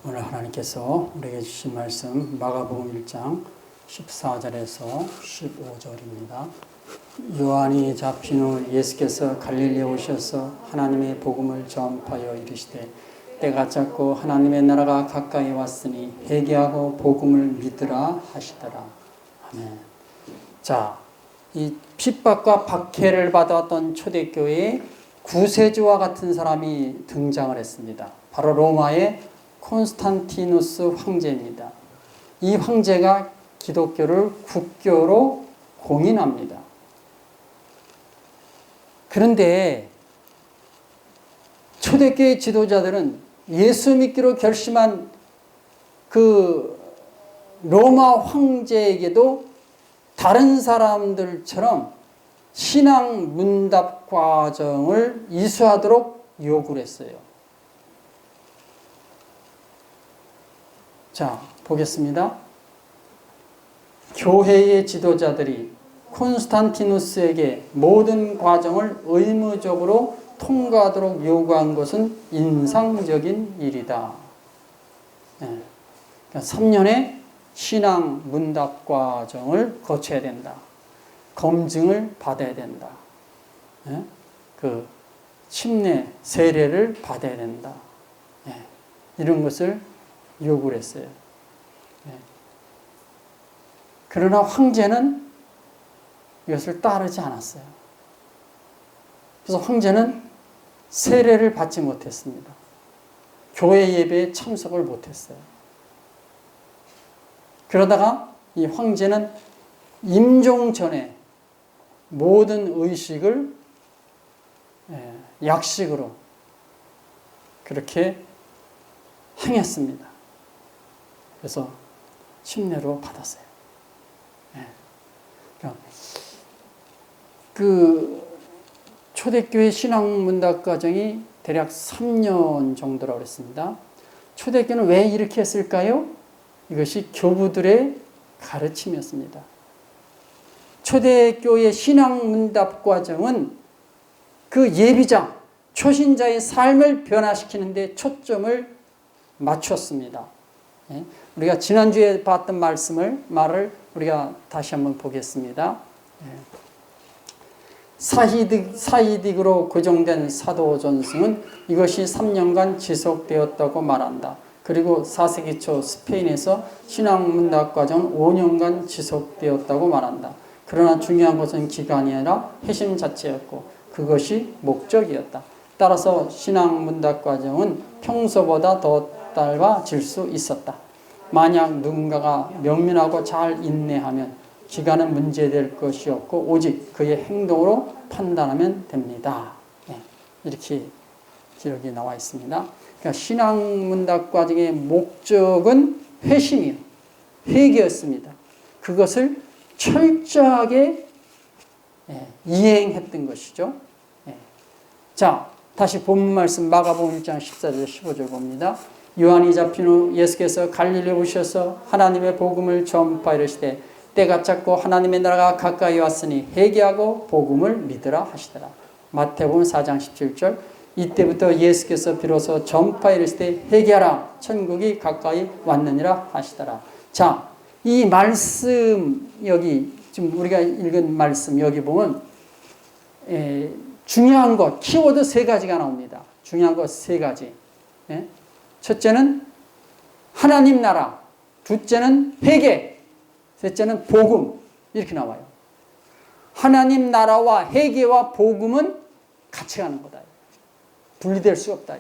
오늘 하나님께서 우리에게 주신 말씀 마가복음 1장 14절에서 15절입니다. 요한이 잡힌 후 예수께서 갈릴리에 오셔서 하나님의 복음을 전파하여 이르시되 때가 찼고 하나님의 나라가 가까이 왔으니 회개하고 복음을 믿으라 하시더라. 아멘. 자, 이 핍박과 박해를 받았던 초대교회에 구세주와 같은 사람이 등장을 했습니다. 바로 로마의 콘스탄티누스 황제입니다. 이 황제가 기독교를 국교로 공인합니다. 그런데 초대교회 지도자들은 예수 믿기로 결심한 그 로마 황제에게도 다른 사람들처럼 신앙 문답 과정을 이수하도록 요구를 했어요. 자, 보겠습니다. 교회의 지도자들이 콘스탄티누스에게 모든 과정을 의무적으로 통과하도록 요구한 것은 인상적인 일이다. 네. 그러니까 3년의 신앙 문답 과정을 거쳐야 된다. 검증을 받아야 된다. 네. 그 침례, 세례를 받아야 된다. 네. 이런 것을 요구를 했어요. 네. 그러나 황제는 이것을 따르지 않았어요. 그래서 황제는 세례를 받지 못했습니다. 교회 예배에 참석을 못했어요. 그러다가 이 황제는 임종 전에 모든 의식을 약식으로 그렇게 행했습니다. 그래서 침례로 받았어요. 그 초대교회 신앙문답 과정이 대략 3년 정도라고 했습니다. 초대교회는 왜 이렇게 했을까요? 이것이 교부들의 가르침이었습니다. 초대교회 신앙문답 과정은 그 예비자, 초신자의 삶을 변화시키는 데 초점을 맞췄습니다. 우리가 지난주에 봤던 말을 우리가 다시 한번 보겠습니다. 사이딕으로 고정된 사도 전승은 이것이 3년간 지속되었다고 말한다. 그리고 4세기 초 스페인에서 신앙문답 과정은 5년간 지속되었다고 말한다. 그러나 중요한 것은 기간이 아니라 회심 자체였고 그것이 목적이었다. 따라서 신앙문답 과정은 평소보다 더 짧아질 수 있었다. 만약 누군가가 명민하고 잘 인내하면 기간은 문제될 것이 없고 오직 그의 행동으로 판단하면 됩니다. 이렇게 기록이 나와 있습니다. 그러니까 신앙문답 과정의 목적은 회심이요, 회개였습니다. 그것을 철저하게 이행했던 것이죠. 자, 다시 본문 말씀 마가복음 1장 14절 15절 봅니다. 요한이 잡힌 후 예수께서 갈릴리에 오셔서 하나님의 복음을 전파하시되 때가 찼고 하나님의 나라가 가까이 왔으니 회개하고 복음을 믿으라 하시더라. 마태복음 4장 17절 이때부터 예수께서 비로소 전파하시되 회개하라 천국이 가까이 왔느니라 하시더라. 자, 이 말씀 여기 지금 우리가 읽은 말씀 여기 보면 중요한 것 키워드 3가지가 나옵니다. 중요한 것 3가지. 첫째는 하나님 나라, 둘째는 회개, 셋째는 복음. 이렇게 나와요. 하나님 나라와 회개와 복음은 같이 가는 거다. 분리될 수 없다.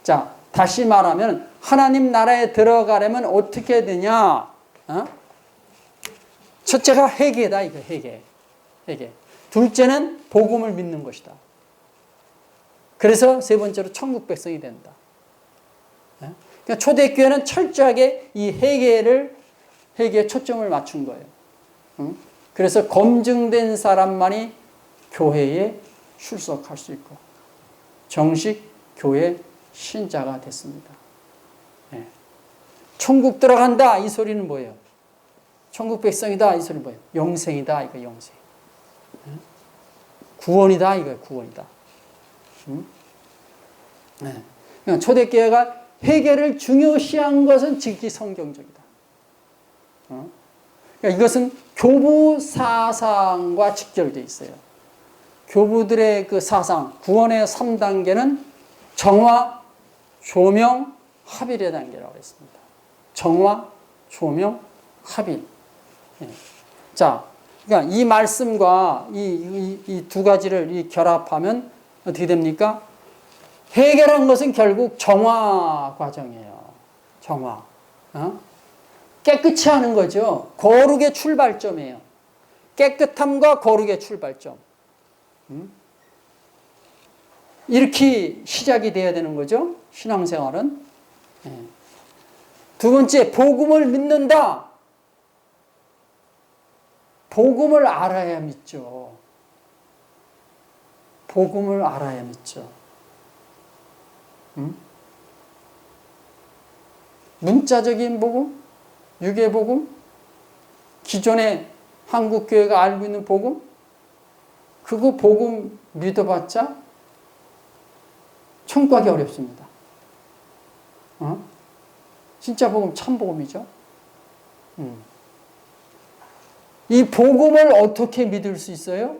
자, 다시 말하면 하나님 나라에 들어가려면 어떻게 되냐? 첫째가 회개다. 이거 회개. 둘째는 복음을 믿는 것이다. 그래서 세 번째로 천국 백성이 된다. 그러니까 초대교회는 철저하게 이 회개에 초점을 맞춘 거예요. 그래서 검증된 사람만이 교회에 출석할 수 있고 정식 교회 신자가 됐습니다. 천국 들어간다 이 소리는 뭐예요? 천국 백성이다 이 소리는 뭐예요? 영생이다 이거 영생. 구원이다 이거 구원이다. 네. 초대교회가 회개를 중요시한 것은 지극히 성경적이다. 그러니까 이것은 교부 사상과 직결되어 있어요. 교부들의 그 사상, 구원의 3단계는 정화, 조명, 합일의 단계라고 했습니다. 정화, 조명, 합일. 자, 그러니까 이 말씀과 이 두 가지를 결합하면 어떻게 됩니까? 회개란 것은 결국 정화 과정이에요. 정화. 깨끗이 하는 거죠. 거룩의 출발점이에요. 깨끗함과 거룩의 출발점. 이렇게 시작이 돼야 되는 거죠. 신앙생활은. 두 번째, 복음을 믿는다. 복음을 알아야 믿죠. 복음을 알아야 믿죠. 문자적인 복음, 유괴 복음, 기존의 한국교회가 알고 있는 복음, 그거 복음 믿어봤자 천국 가기 어렵습니다. 진짜 복음, 참 복음이죠. 이 복음을 어떻게 믿을 수 있어요?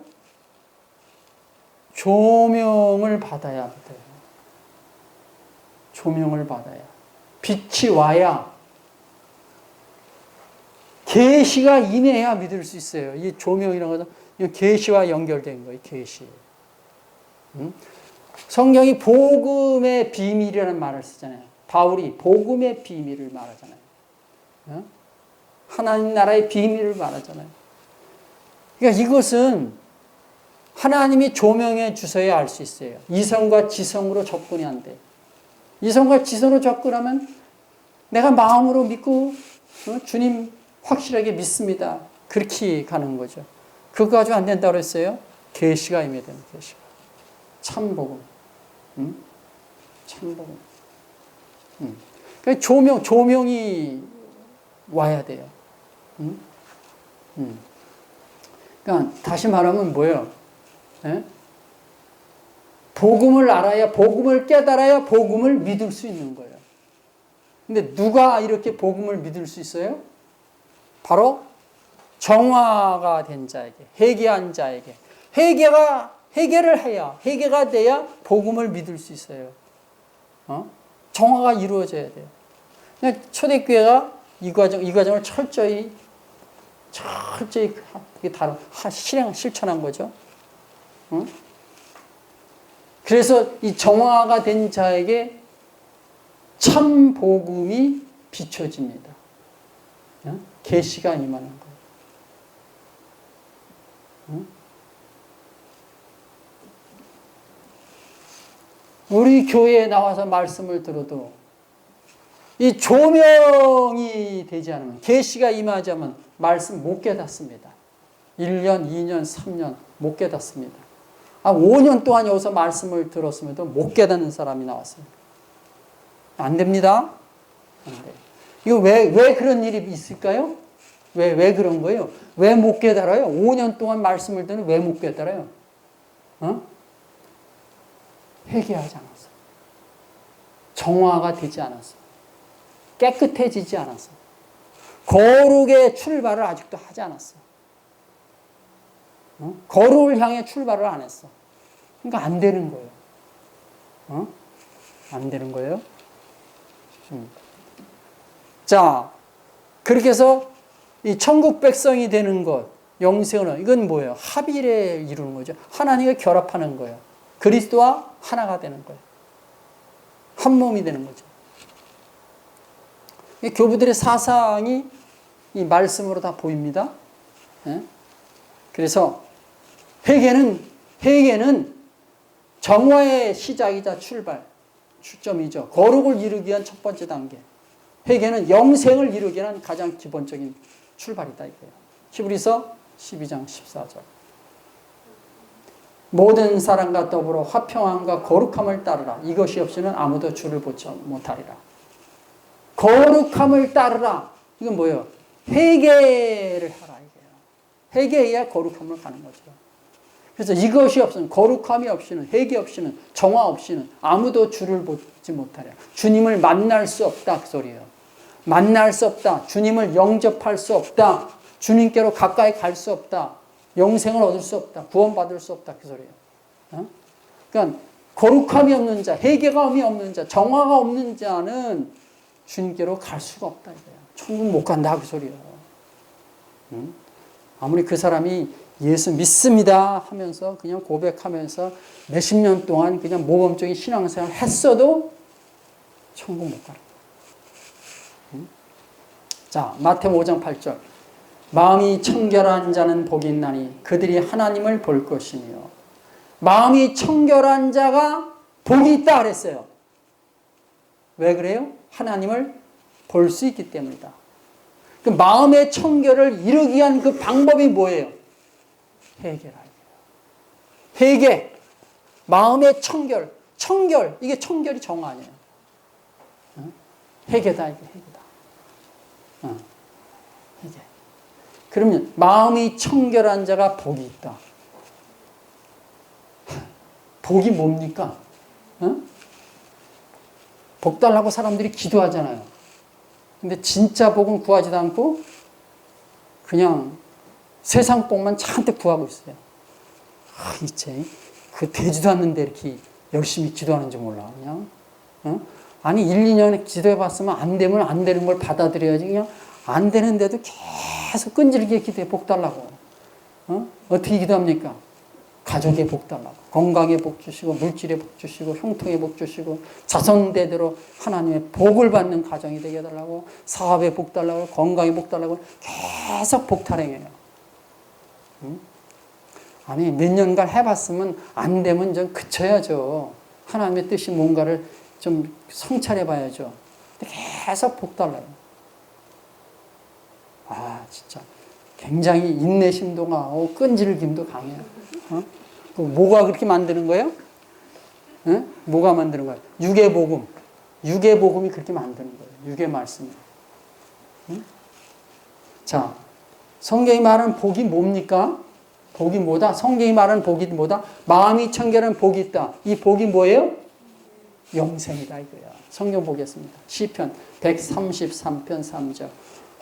조명을 받아야 믿어요. 조명을 받아야. 빛이 와야, 계시가 임해야 믿을 수 있어요. 이 조명이라는 것은 계시와 연결된 거예요. 계시. 성경이 복음의 비밀이라는 말을 쓰잖아요. 바울이 복음의 비밀을 말하잖아요. 하나님 나라의 비밀을 말하잖아요. 그러니까 이것은 하나님이 조명해 주셔야 알 수 있어요. 이성과 지성으로 접근이 안 돼. 이성과 지성으로 접근하면 내가 마음으로 믿고 주님 확실하게 믿습니다. 그렇게 가는 거죠. 그거 가지고 안 된다고 했어요. 계시가 임해야 되는 계시가. 참복음. 참복음. 그러니까 조명이 와야 돼요. 그러니까 다시 말하면 뭐예요? 예? 복음을 알아야, 복음을 깨달아야 복음을 믿을 수 있는 거예요. 근데 누가 이렇게 복음을 믿을 수 있어요? 바로 정화가 된 자에게, 회개한 자에게. 회개를 해야, 회개가 돼야 복음을 믿을 수 있어요. 정화가 이루어져야 돼요. 초대교회가 이 과정을 철저히 실천한 거죠. 그래서 이 정화가 된 자에게 참 복음이 비춰집니다. 계시가 임하는 거예요. 우리 교회에 나와서 말씀을 들어도 이 조명이 되지 않으면, 계시가 임하지 않으면 말씀 못 깨닫습니다. 1년, 2년, 3년 못 깨닫습니다. 5년 동안 여기서 말씀을 들었음에도 못 깨닫는 사람이 나왔어요. 안 됩니다. 안 돼요. 이거 왜 그런 일이 있을까요? 왜 그런 거예요? 왜 못 깨달아요? 5년 동안 말씀을 듣는 왜 못 깨달아요? 회개하지 않았어. 정화가 되지 않았어. 깨끗해지지 않았어. 거룩의 출발을 아직도 하지 않았어. 거룩을 향해 출발을 안 했어. 그러니까 안 되는 거예요. 안 되는 거예요. 자, 그렇게 해서 이 천국 백성이 되는 것, 영생은 이건 뭐예요? 합일에 이루는 거죠. 하나님과 결합하는 거예요. 그리스도와 하나가 되는 거예요. 한 몸이 되는 거죠. 교부들의 사상이 이 말씀으로 다 보입니다. 그래서 회개는 정화의 시작이자 출점이죠. 거룩을 이루기 위한 첫 번째 단계. 회개는 영생을 이루기 위한 가장 기본적인 출발이다 이거예요. 히브리서 12장 14절. 모든 사람과 더불어 화평함과 거룩함을 따르라. 이것이 없이는 아무도 주를 보지 못하리라. 거룩함을 따르라. 이건 뭐예요? 회개를 하라 이거예요. 회개해야 거룩함을 가는 거죠. 그래서 이것이 없으면, 거룩함이 없이는, 회개 없이는, 정화 없이는 아무도 주를 보지 못하려. 주님을 만날 수 없다 그 소리예요. 만날 수 없다. 주님을 영접할 수 없다. 주님께로 가까이 갈 수 없다. 영생을 얻을 수 없다. 구원받을 수 없다 그 소리예요. 그러니까 거룩함이 없는 자, 회개감이 없는 자, 정화가 없는 자는 주님께로 갈 수가 없다 이거야. 천국 못 간다 그 소리예요. 아무리 그 사람이 예수 믿습니다 하면서 그냥 고백하면서 몇십 년 동안 그냥 모범적인 신앙생활을 했어도 천국 못 가는 거야. 자, 마태복음 5장 8절. 마음이 청결한 자는 복이 있나니 그들이 하나님을 볼 것이며. 마음이 청결한 자가 복이 있다 그랬어요. 왜 그래요? 하나님을 볼 수 있기 때문이다. 그 마음의 청결을 이루기 위한 그 방법이 뭐예요? 회개라. 회개. 마음의 청결. 청결. 이게 청결이 정화 아니에요. 회개다. 이게 회개다. 회개. 그러면 마음이 청결한 자가 복이 있다. 복이 뭡니까? 복 달라고 사람들이 기도하잖아요. 근데 진짜 복은 구하지도 않고 그냥 세상 복만 잔뜩 구하고 있어요. 이제 그 되지도 않는데 이렇게 열심히 기도하는지 몰라. 그냥 아니 1, 2년 기도해봤으면 안 되면 안 되는 걸 받아들여야지. 그냥 안 되는데도 계속 끈질기게 기도해 복 달라고. 어떻게 기도합니까? 가족에 복 달라고, 건강에 복 주시고, 물질에 복 주시고, 형통에 복 주시고, 자손대대로 하나님의 복을 받는 가정이 되게 해달라고, 사업에 복 달라고, 건강에 복 달라고 계속 복 타령해요. 아니 몇 년간 해봤으면 안 되면 좀 그쳐야죠. 하나님의 뜻이 뭔가를 좀 성찰해 봐야죠. 근데 계속 복 달라요. 아 진짜 굉장히 인내심도 강하고 끈질김도 강해요. 뭐가 그렇게 만드는 거예요? 뭐가 만드는 거예요? 유괴복음. 유괴복음이 그렇게 만드는 거예요. 유괴 말씀이. 자, 성경이 말하는 복이 뭡니까? 복이 뭐다? 성경이 말하는 복이 뭐다? 마음이 청결한 복이 있다. 이 복이 뭐예요? 영생이다 이거야. 성경 보겠습니다. 시편 133편 3절.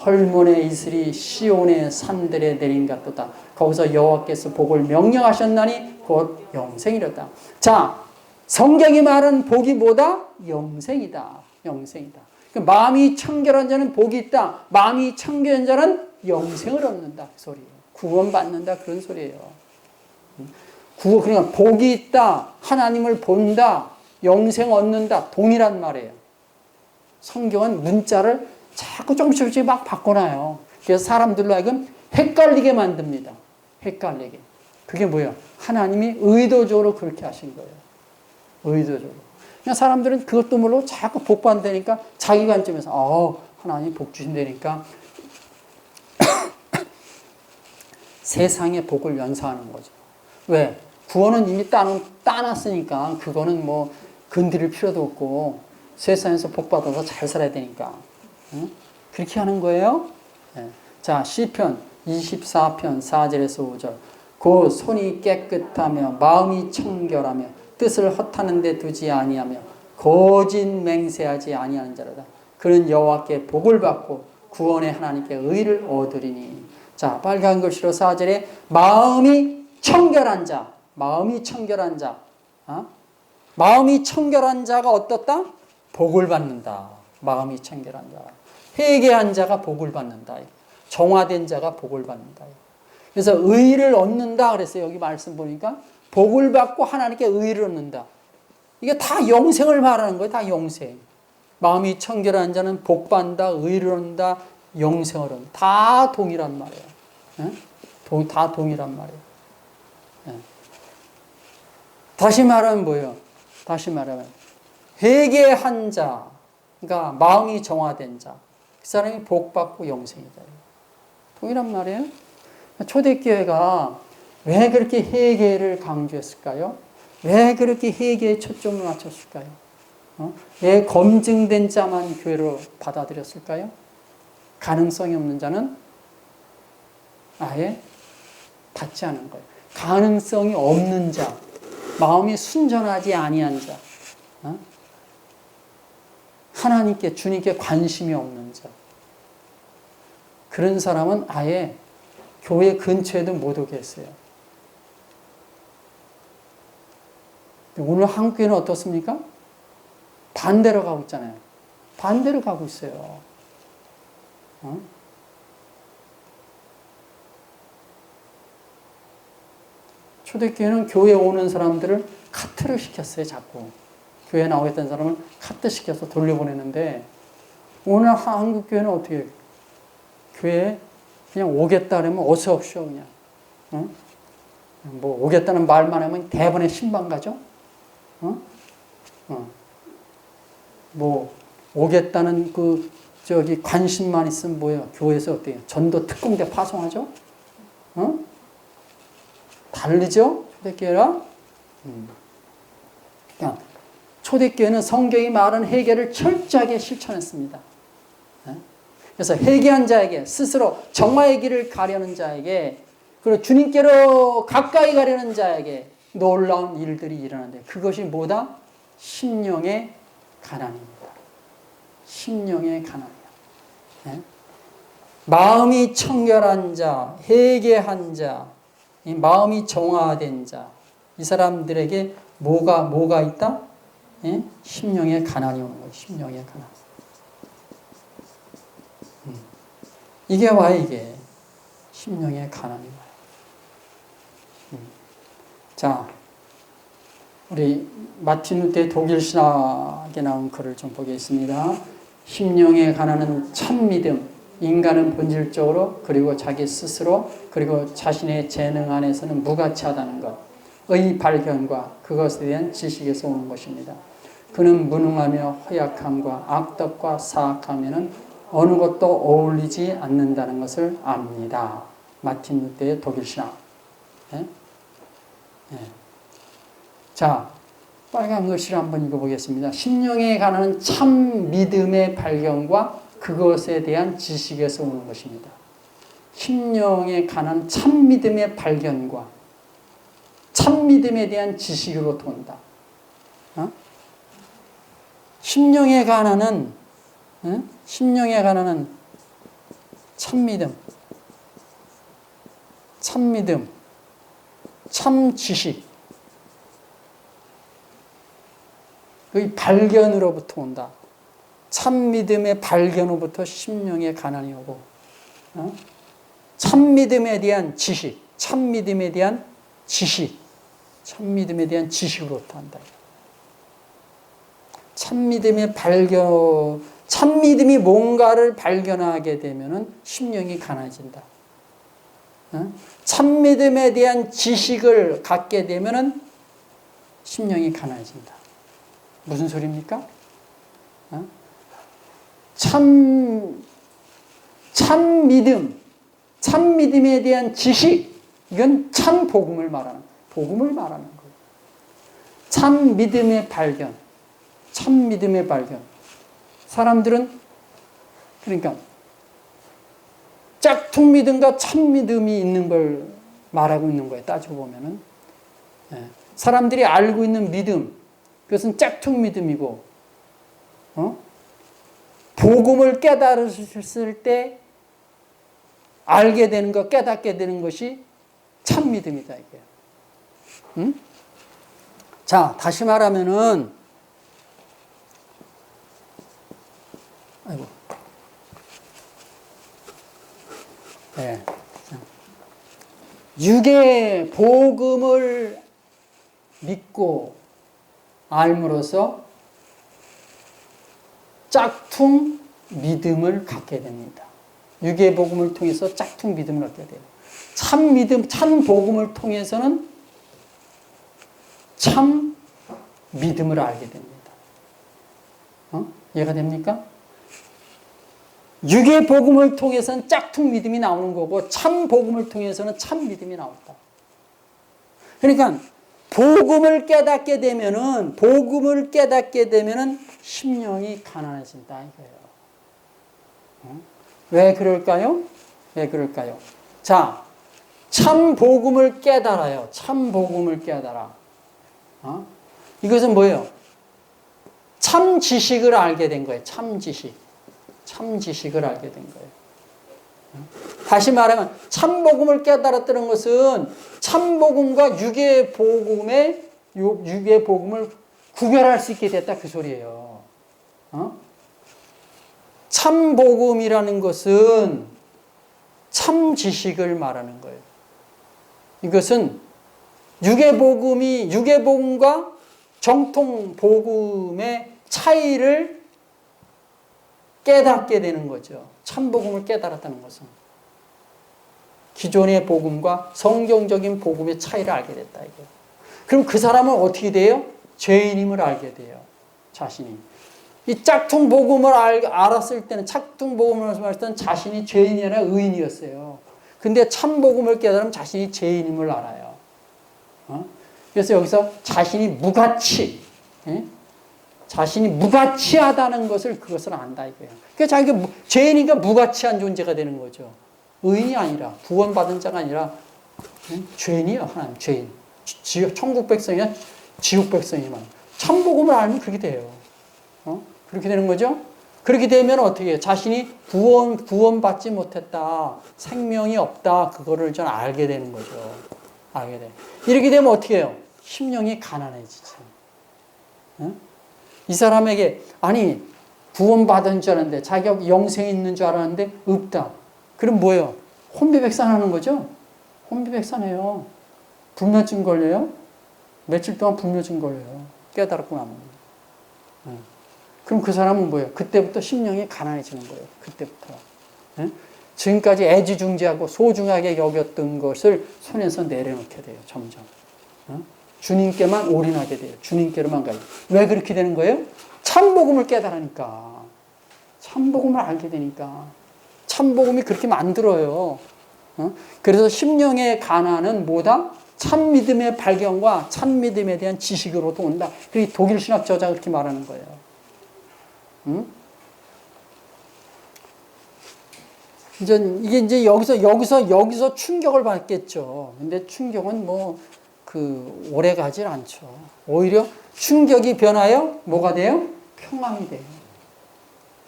헐몬의 이슬이 시온의 산들에 내린 같도다. 거기서 여호와께서 복을 명령하셨나니 곧 영생이로다. 자, 성경이 말하는 복이 뭐다? 영생이다. 영생이다. 그러니까 마음이 청결한 자는 복이 있다. 마음이 청결한 자는 영생을 얻는다. 그 소리예요. 구원받는다. 그런 소리예요. 그러니까 복이 있다. 하나님을 본다. 영생 얻는다. 동일한 말이에요. 성경은 문자를 자꾸 조금씩 막 바꿔놔요. 그래서 사람들로 하여금 헷갈리게 만듭니다. 헷갈리게. 그게 뭐예요? 하나님이 의도적으로 그렇게 하신 거예요. 의도적으로. 그냥 사람들은 그것도 모르고 자꾸 복 받는다니까 자기 관점에서 하나님 복 주신다니까 세상의 복을 연사하는 거죠. 왜? 구원은 이미 따놨으니까 그거는 뭐 건드릴 필요도 없고 세상에서 복 받아서 잘 살아야 되니까. 그렇게 하는 거예요. 네. 자, 시편 24편 4절에서 5절. 곧 손이 깨끗하며 마음이 청결하며 뜻을 허탄한 데 두지 아니하며 거짓 맹세하지 아니하는 자로다. 그는 여호와께 복을 받고 구원의 하나님께 의를 얻으리니. 자, 빨간 글씨로 4절에 마음이 청결한 자. 마음이 청결한 자. 마음이 청결한 자가 어떻다? 복을 받는다. 마음이 청결한 자. 회개한 자가 복을 받는다. 정화된 자가 복을 받는다. 그래서 의를 얻는다 그랬어요. 여기 말씀 보니까 복을 받고 하나님께 의를 얻는다. 이게 다 영생을 말하는 거예요. 다 영생. 마음이 청결한 자는 복 받는다, 의를 얻는다, 영생을 얻는다. 다 동일한 말이에요. 다 동일한 말이에요. 다시 말하면 뭐예요? 다시 말하면 회개한 자, 그러니까 마음이 정화된 자, 그 사람이 복 받고 영생이다. 동일한 말이에요. 초대교회가 왜 그렇게 회개를 강조했을까요? 왜 그렇게 회개에 초점을 맞췄을까요? 왜 검증된 자만 교회로 받아들였을까요? 가능성이 없는 자는 아예 받지 않은 거예요. 가능성이 없는 자, 마음이 순전하지 아니한 자, 하나님께 주님께 관심이 없는 자, 그런 사람은 아예 교회 근처에도 못 오게 했어요. 오늘 한국교회는 어떻습니까? 반대로 가고 있잖아요. 반대로 가고 있어요. 초대교회는 교회에 오는 사람들을 카트를 시켰어요, 자꾸. 교회에 나오겠다는 사람을 카트 시켜서 돌려보내는데, 오늘 한국교회는 어떻게 해요? 교회에 그냥 오겠다 그러면 어서 오십시오, 그냥. 뭐, 오겠다는 말만 하면 대번에 신방 가죠? 뭐, 오겠다는 관심만 있으면 뭐예요? 교회에서 어때요? 전도 특공대 파송하죠? 다르죠? 초대교회랑? 그러니까 초대교회는 성경이 말하는 회개를 철저하게 실천했습니다. 그래서 회개한 자에게, 스스로 정화의 길을 가려는 자에게, 그리고 주님께로 가까이 가려는 자에게 놀라운 일들이 일어나는데, 그것이 뭐다? 심령의 가난입니다. 심령의 가난이야. 마음이 청결한 자, 회개한 자, 이 마음이 정화된 자, 이 사람들에게 뭐가 있다? 심령의 가난이 오는 거예요. 심령의 가난. 이게 와요, 이게. 심령의 가난이 와요. 자, 우리 마틴 루터의 독일 신학에 나온 글을 좀 보겠습니다. 심령의 가난은 참 믿음, 인간은 본질적으로 그리고 자기 스스로 그리고 자신의 재능 안에서는 무가치하다는 것의 발견과 그것에 대한 지식에서 오는 것입니다. 그는 무능하며 허약함과 악덕과 사악함에는 어느 것도 어울리지 않는다는 것을 압니다. 마틴 루터의 독일 신학. 자, 빨간 글씨를 한번 읽어보겠습니다. 심령에 관한 참 믿음의 발견과 그것에 대한 지식에서 오는 것입니다. 심령에 관한 참 믿음의 발견과 참 믿음에 대한 지식으로부터 온다. 심령에 관한 참 믿음, 참 지식, 그 발견으로부터 온다. 참 믿음의 발견으로부터 심령의 가난이 오고, 참 믿음에 대한 지식, 참 믿음에 대한 지식으로부터 한다. 참 믿음의 발견, 참 믿음이 뭔가를 발견하게 되면은 심령이 가난해진다. 참 믿음에 대한 지식을 갖게 되면은 심령이 가난해진다. 무슨 소리입니까? 참 믿음에 대한 지식, 이건 참 복음을 말하는 거예요. 참 믿음의 발견. 사람들은 그러니까 짝퉁 믿음과 참 믿음이 있는 걸 말하고 있는 거예요. 따지고 보면은 사람들이 알고 있는 믿음, 그것은 짝퉁 믿음이고, 복음을 깨달았을 때 알게 되는 것, 깨닫게 되는 것이 참 믿음이다 이게요. 자, 다시 말하면은, 아이고, 육의 복음을 믿고 알므로써 짝퉁 믿음을 갖게 됩니다. 육의 복음을 통해서 짝퉁 믿음을 갖게 돼요. 참 믿음, 참 복음을 통해서는 참 믿음을 알게 됩니다. 이해가 됩니까? 육의 복음을 통해서는 짝퉁 믿음이 나오는 거고, 참 복음을 통해서는 참 믿음이 나온다. 그러니까 복음을 깨닫게 되면은 심령이 가난해진다 이거예요. 왜 그럴까요? 자, 참 복음을 깨달아요. 참 복음을 깨달아. 이것은 뭐예요? 참 지식을 알게 된 거예요. 참 지식. 참 지식을 알게 된 거예요. 다시 말하면 참 복음을 깨달았다는 것은 참 복음과 유괴 복음을 구별할 수 있게 됐다 그 소리예요. 참 복음이라는 것은 참 지식을 말하는 거예요. 이것은 유괴복음과 정통복음의 차이를 깨닫게 되는 거죠. 참복음을 깨달았다는 것은. 기존의 복음과 성경적인 복음의 차이를 알게 됐다. 이거. 그럼 그 사람은 어떻게 돼요? 죄인임을 알게 돼요. 자신이. 이 짝퉁 복음을 알았을 때는, 짝퉁 복음을 말할 때는 자신이 죄인이 아니라 의인이었어요. 근데 참 복음을 깨달으면 자신이 죄인임을 알아요. 그래서 여기서 자신이 무가치, 자신이 무가치하다는 그것을 안다 이거예요. 그러니까 자기가 죄인이니까 무가치한 존재가 되는 거죠. 의인이 아니라, 구원받은 자가 아니라 죄인이요. 하나님 죄인. 천국 백성이나 지옥 백성이만. 참 복음을 알면 그렇게 돼요. 그렇게 되는 거죠. 그렇게 되면 어떻게 해요? 자신이 구원받지 못했다. 생명이 없다. 그거를 전 알게 되는 거죠. 알게 돼. 이렇게 되면 어떻게 해요? 심령이 가난해지죠. 이 사람에게, 아니, 구원받은 줄 알았는데, 자기가 영생이 있는 줄 알았는데, 없다. 그럼 뭐예요? 혼비백산하는 거죠? 혼비백산해요. 불면증 걸려요? 며칠 동안 불면증 걸려요. 깨달았고 나면. 그럼 그 사람은 뭐예요? 그때부터 심령이 가난해지는 거예요. 그때부터. 지금까지 애지중지하고 소중하게 여겼던 것을 손에서 내려놓게 돼요. 점점. 주님께만 올인하게 돼요. 주님께로만 가요. 왜 그렇게 되는 거예요? 참복음을 깨달으니까. 참복음을 알게 되니까. 참복음이 그렇게 만들어요. 그래서 심령의 가난은 뭐다? 참믿음의 발견과 참믿음에 대한 지식으로도 온다. 그게 독일 신학 저자가 그렇게 말하는 거예요. 이게 이제 여기서 충격을 받겠죠. 근데 충격은 오래 가질 않죠. 오히려 충격이 변하여 뭐가 돼요? 평안이 돼요.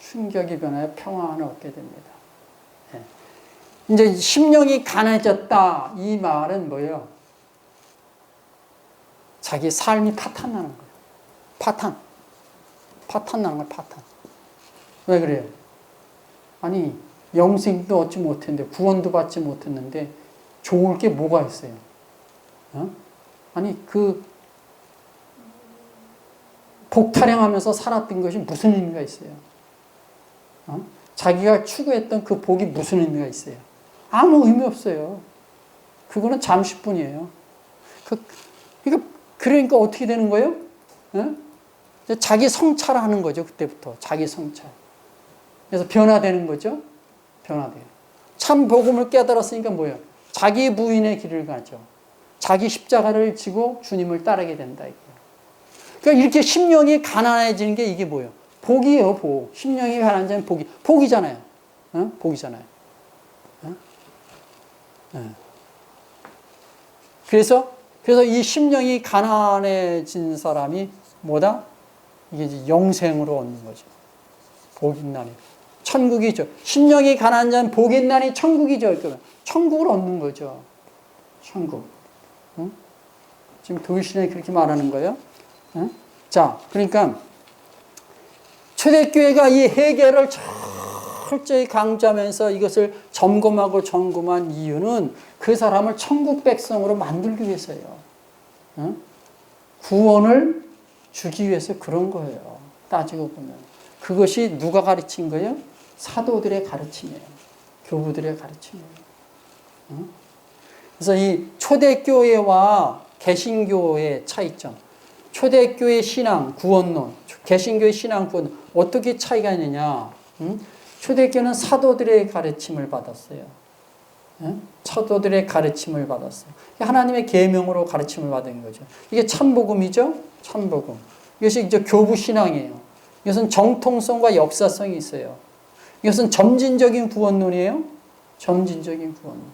충격이 변하여 평안을 얻게 됩니다. 이제 심령이 가난해졌다. 이 말은 뭐예요? 자기 삶이 파탄나는 거예요. 파탄나는 거예요, 파탄. 왜 그래요? 아니, 영생도 얻지 못했는데, 구원도 받지 못했는데, 좋을 게 뭐가 있어요? 아니, 복타령하면서 살았던 것이 무슨 의미가 있어요? 자기가 추구했던 그 복이 무슨 의미가 있어요? 아무 의미 없어요. 그거는 잠시뿐이에요. 그러니까 어떻게 되는 거예요? 자기 성찰하는 거죠. 그때부터 자기 성찰. 그래서 변화되는 거죠. 변화돼요. 참 복음을 깨달았으니까 뭐예요? 자기 부인의 길을 가죠. 자기 십자가를 지고 주님을 따르게 된다. 그러니까 이렇게 심령이 가난해지는 게 이게 뭐예요? 복이에요. 복. 심령이 가난해지는 복이잖아요. 복이잖아요. 그래서 이 심령이 가난해진 사람이 뭐다? 이게 이제 영생으로 얻는 거죠. 복인나니. 천국이죠. 심령이 가난한 자는 복인나니 천국이죠. 천국을 얻는 거죠. 천국. 지금 도일신이 그렇게 말하는 거예요. 자, 그러니까 초대교회가 이 해결을 철저히 강조하면서 이것을 점검한 이유는 그 사람을 천국 백성으로 만들기 위해서예요. 구원을 주기 위해서 그런 거예요. 따지고 보면. 그것이 누가 가르친 거예요? 사도들의 가르침이에요. 교부들의 가르침이에요. 그래서 이 초대교회와 개신교의 차이점. 초대교회 신앙, 구원론, 개신교의 신앙, 구원론. 어떻게 차이가 있느냐. 초대교회는 사도들의 가르침을 받았어요. 사도들의 가르침을 받았어요. 하나님의 계명으로 가르침을 받은 거죠. 이게 참복음이죠. 참복음. 이것이 이제 교부 신앙이에요. 이것은 정통성과 역사성이 있어요. 이것은 점진적인 구원론이에요. 점진적인 구원론.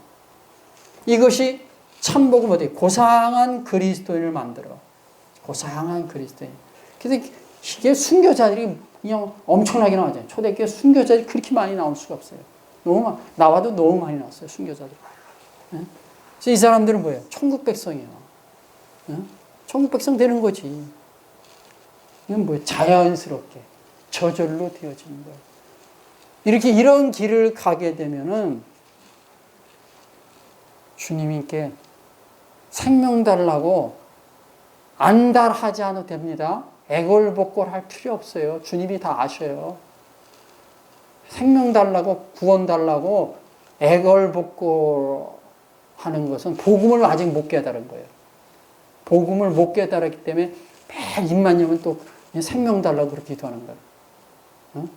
이것이 참복음 어디 고상한 그리스도인을 만들어. 고상한 그리스도인. 그래서 이게 순교자들이 그냥 엄청나게 나오잖아요. 초대교회 순교자들이 그렇게 많이 나올 수가 없어요. 나와도 너무 많이 나왔어요. 순교자들. 예? 그래서 이 사람들은 뭐예요? 천국 백성이에요. 예? 천국 백성 되는 거지. 이건 뭐예요? 자연스럽게 저절로 되어지는 거예요. 이렇게 이런 길을 가게 되면은 주님께 생명 달라고 안달하지 않아도 됩니다. 애걸복걸할 필요 없어요. 주님이 다 아셔요. 생명 달라고 구원 달라고 애걸복걸하는 것은 복음을 아직 못 깨달은 거예요. 복음을 못 깨달았기 때문에 매일 입만 열면 또 생명 달라고 그렇게 기도하는 거예요. 어?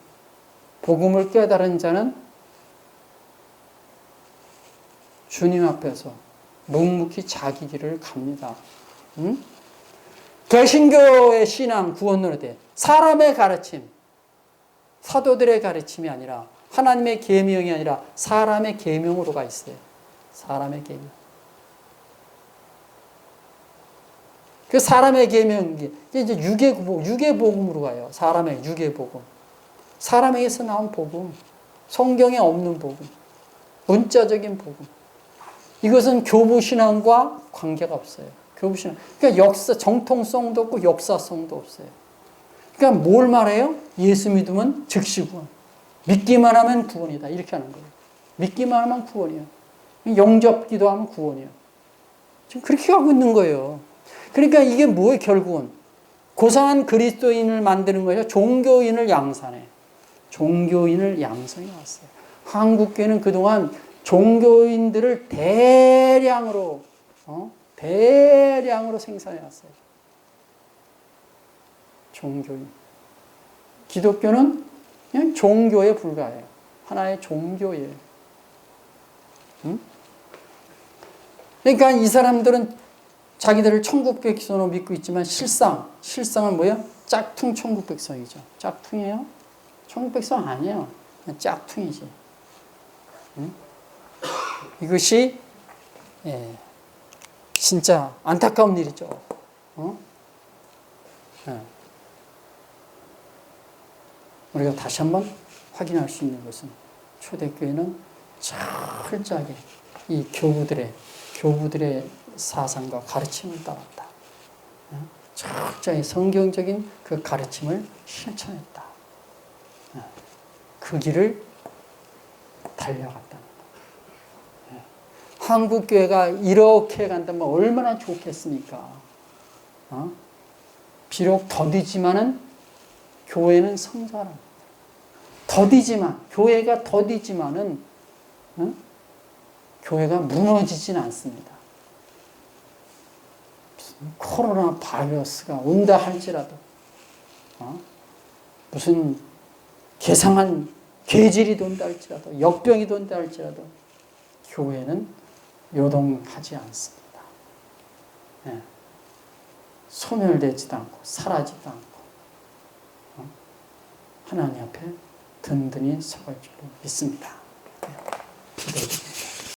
복음을 깨달은 자는 주님 앞에서 묵묵히 자기 길을 갑니다. 응? 개신교의 신앙 구원론에 대해 사람의 가르침, 사도들의 가르침이 아니라 하나님의 계명이 아니라 사람의 계명으로 가 있어요. 사람의 계명. 그 사람의 계명이 이제 유괴복음으로 가요. 사람의 유괴복음. 사람에게서 나온 복음. 성경에 없는 복음. 문자적인 복음. 이것은 교부신앙과 관계가 없어요. 교부신앙. 그러니까 정통성도 없고 역사성도 없어요. 그러니까 뭘 말해요? 예수 믿으면 즉시 구원. 믿기만 하면 구원이다. 이렇게 하는 거예요. 믿기만 하면 구원이에요. 영접 기도하면 구원이에요. 지금 그렇게 하고 있는 거예요. 그러니까 이게 뭐예요, 결국은? 고상한 그리스도인을 만드는 거예요. 종교인을 양산해. 종교인을 양성해 왔어요. 한국교회는 그동안 종교인들을 대량으로 생산해 왔어요. 종교인. 기독교는 그냥 종교에 불과해요. 하나의 종교예요. 응? 그러니까 이 사람들은 자기들을 천국 백성으로 믿고 있지만 실상은 뭐예요? 짝퉁 천국 백성이죠. 짝퉁이에요? 천국 백성 아니에요. 그냥 짝퉁이지. 응? 이것이 진짜 안타까운 일이죠. 우리가 다시 한번 확인할 수 있는 것은 초대교회는 철저하게 이 교부들의 사상과 가르침을 따랐다. 철저히 성경적인 그 가르침을 실천했다. 그 길을 달려갔다는 거. 한국교회가 이렇게 간다면 얼마나 좋겠습니까? 비록 더디지만은 교회는 성장합니다. 교회가 더디지만은 교회가 무너지진 않습니다. 코로나 바이러스가 온다 할지라도 무슨 괴상한 괴질이 돈다 할지라도 역병이 돈다 할지라도 교회는 요동하지 않습니다. 소멸되지도 않고 사라지도 않고 하나님 앞에 든든히 서갈 줄로 믿습니다. 기도드립니다.